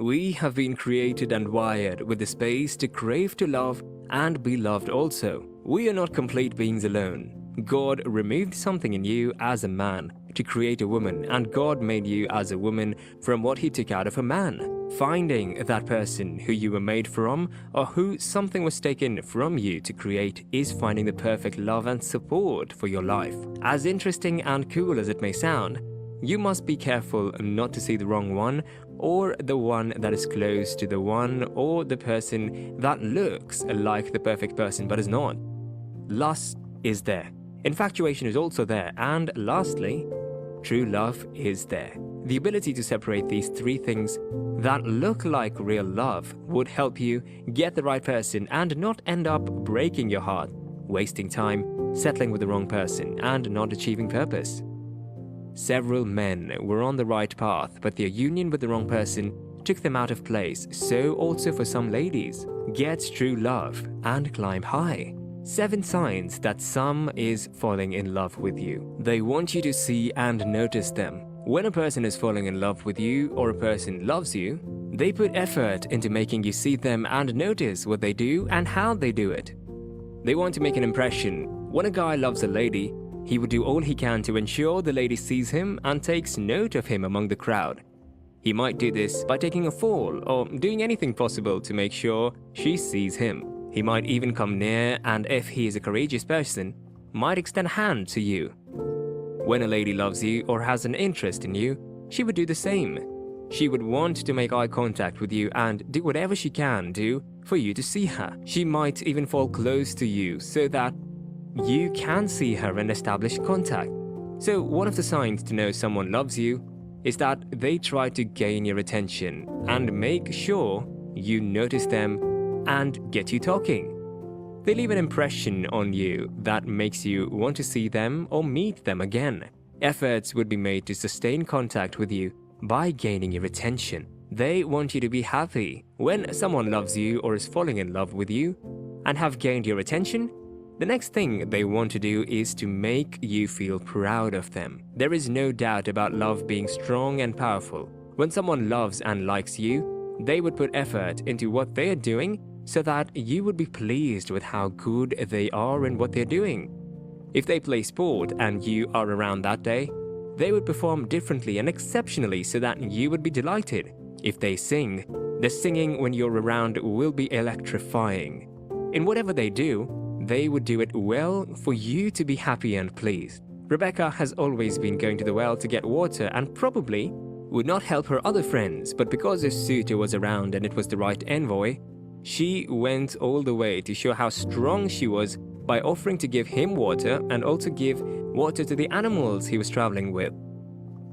We have been created and wired with the space to crave to love and be loved also. We are not complete beings alone. God removed something in you as a man to create a woman, and God made you as a woman from what he took out of a man. Finding that person who you were made from, or who something was taken from you to create, is finding the perfect love and support for your life. As interesting and cool as it may sound, you must be careful not to see the wrong one, or the one that is close to the one, or the person that looks like the perfect person but is not. Lust is there. Infatuation is also there. And lastly, true love is there. The ability to separate these three things that look like real love would help you get the right person and not end up breaking your heart, wasting time, settling with the wrong person, and not achieving purpose. Several men were on the right path, but their union with the wrong person took them out of place. So also for some ladies, get true love and climb high. 7 signs that some is falling in love with you. They want you to see and notice them. When a person is falling in love with you or a person loves you, they put effort into making you see them and notice what they do and how they do it. They want to make an impression. When a guy loves a lady, he would do all he can to ensure the lady sees him and takes note of him among the crowd. He might do this by taking a fall or doing anything possible to make sure she sees him. He might even come near, and if he is a courageous person, might extend a hand to you. When a lady loves you or has an interest in you, she would do the same. She would want to make eye contact with you and do whatever she can do for you to see her. She might even fall close to you so that you can see her and establish contact. So one of the signs to know someone loves you is that they try to gain your attention and make sure you notice them and get you talking. They leave an impression on you that makes you want to see them or meet them again. Efforts would be made to sustain contact with you by gaining your attention. They want you to be happy. When someone loves you or is falling in love with you and have gained your attention, the next thing they want to do is to make you feel proud of them. There is no doubt about love being strong and powerful. When someone loves and likes you, they would put effort into what they are doing so that you would be pleased with how good they are in what they're doing. If they play sport and you are around that day, they would perform differently and exceptionally so that you would be delighted. If they sing, the singing when you're around will be electrifying. In whatever they do, they would do it well for you to be happy and pleased. Rebecca has always been going to the well to get water and probably would not help her other friends, but because a suitor was around and it was the right envoy, she went all the way to show how strong she was by offering to give him water and also give water to the animals he was traveling with.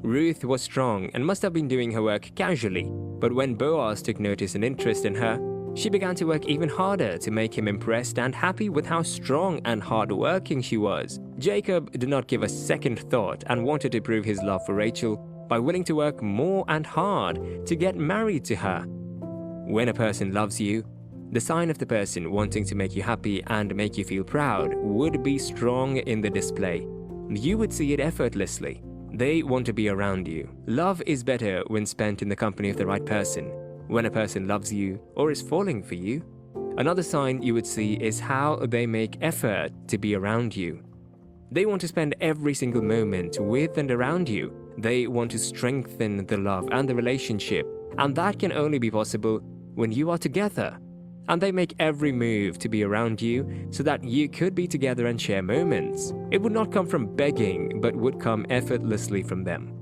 Ruth was strong and must have been doing her work casually, but when Boaz took notice and interest in her, she began to work even harder to make him impressed and happy with how strong and hard-working she was. Jacob did not give a second thought and wanted to prove his love for Rachel by willing to work more and hard to get married to her. When a person loves you, the sign of the person wanting to make you happy and make you feel proud would be strong in the display. You would see it effortlessly. They want to be around you. Love is better when spent in the company of the right person. When a person loves you or is falling for you, another sign you would see is how they make effort to be around you. They want to spend every single moment with and around you. They want to strengthen the love and the relationship, and that can only be possible when you are together. And they make every move to be around you so that you could be together and share moments. It would not come from begging, but would come effortlessly from them.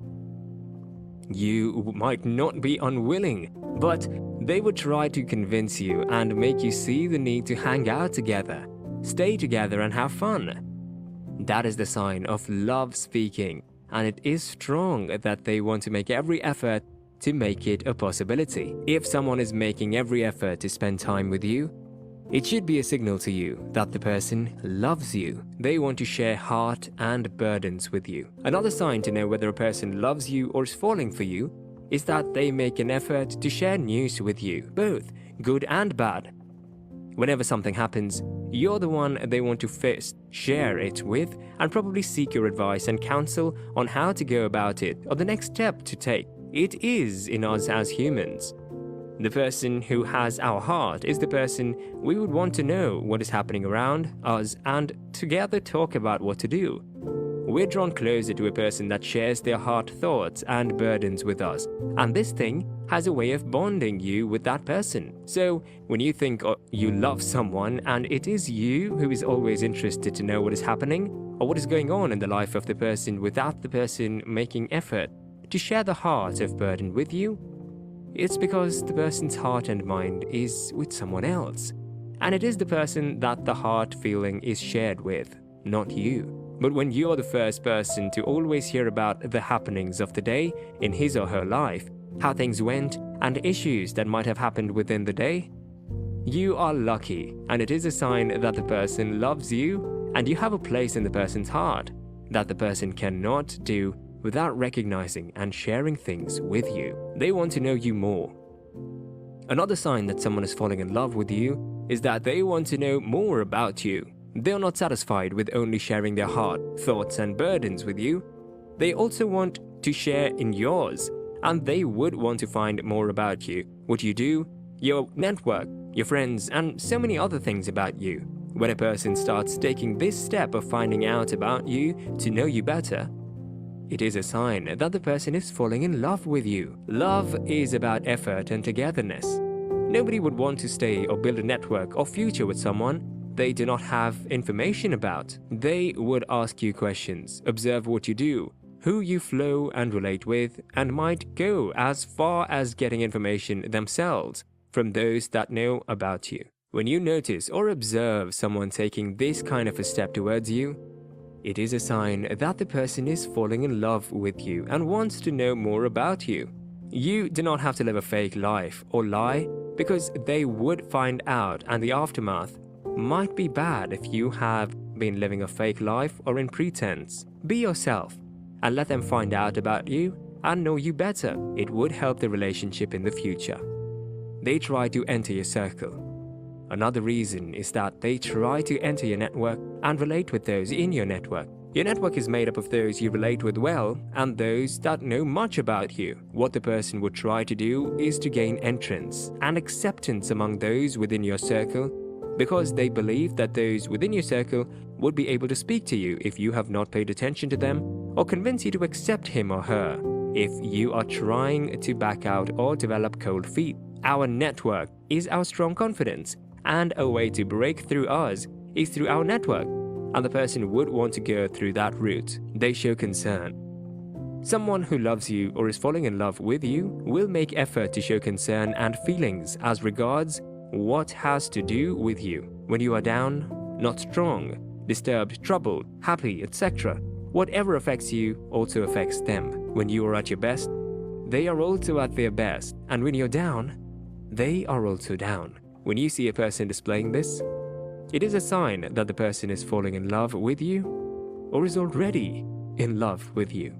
You might not be unwilling, but they would try to convince you and make you see the need to hang out together, stay together and have fun. That is the sign of love speaking, and it is strong that they want to make every effort to make it a possibility. If someone is making every effort to spend time with you, it should be a signal to you that the person loves you. They want to share heart and burdens with you. Another sign to know whether a person loves you or is falling for you is that they make an effort to share news with you, both good and bad. Whenever something happens, you're the one they want to first share it with and probably seek your advice and counsel on how to go about it or the next step to take. It is in us as humans. The person who has our heart is the person we would want to know what is happening around us and together talk about what to do. We're drawn closer to a person that shares their heart thoughts and burdens with us, and this thing has a way of bonding you with that person. So when you think you love someone and it is you who is always interested to know what is happening or what is going on in the life of the person without the person making effort to share the heart of burden with you, it's because the person's heart and mind is with someone else. And it is the person that the heart feeling is shared with, not you. But when you are the first person to always hear about the happenings of the day in his or her life, how things went, and issues that might have happened within the day, you are lucky, and it is a sign that the person loves you and you have a place in the person's heart that the person cannot do without recognizing and sharing things with you. They want to know you more. Another sign that someone is falling in love with you is that they want to know more about you. They are not satisfied with only sharing their heart, thoughts, and burdens with you. They also want to share in yours, and they would want to find more about you, what you do, your network, your friends, and so many other things about you. When a person starts taking this step of finding out about you to know you better, it is a sign that the person is falling in love with you. Love is about effort and togetherness. Nobody would want to stay or build a network or future with someone they do not have information about. They would ask you questions, observe what you do, who you flow and relate with, and might go as far as getting information themselves from those that know about you. When you notice or observe someone taking this kind of a step towards you, it is a sign that the person is falling in love with you and wants to know more about you. You do not have to live a fake life or lie, because they would find out, and the aftermath might be bad if you have been living a fake life or in pretense. Be yourself and let them find out about you and know you better. It would help the relationship in the future. They try to enter your circle. Another reason is that they try to enter your network and relate with those in your network. Your network is made up of those you relate with well and those that know much about you. What the person would try to do is to gain entrance and acceptance among those within your circle, because they believe that those within your circle would be able to speak to you if you have not paid attention to them, or convince you to accept him or her if you are trying to back out or develop cold feet. Our network is our strong confidence, and a way to break through us is through our network, and the person would want to go through that route. They show concern. Someone who loves you or is falling in love with you will make effort to show concern and feelings as regards what has to do with you. When you are down, not strong, disturbed, troubled, happy, etc., whatever affects you also affects them. When you are at your best, they are also at their best, and when you're down, they are also down. When you see a person displaying this, it is a sign that the person is falling in love with you or is already in love with you.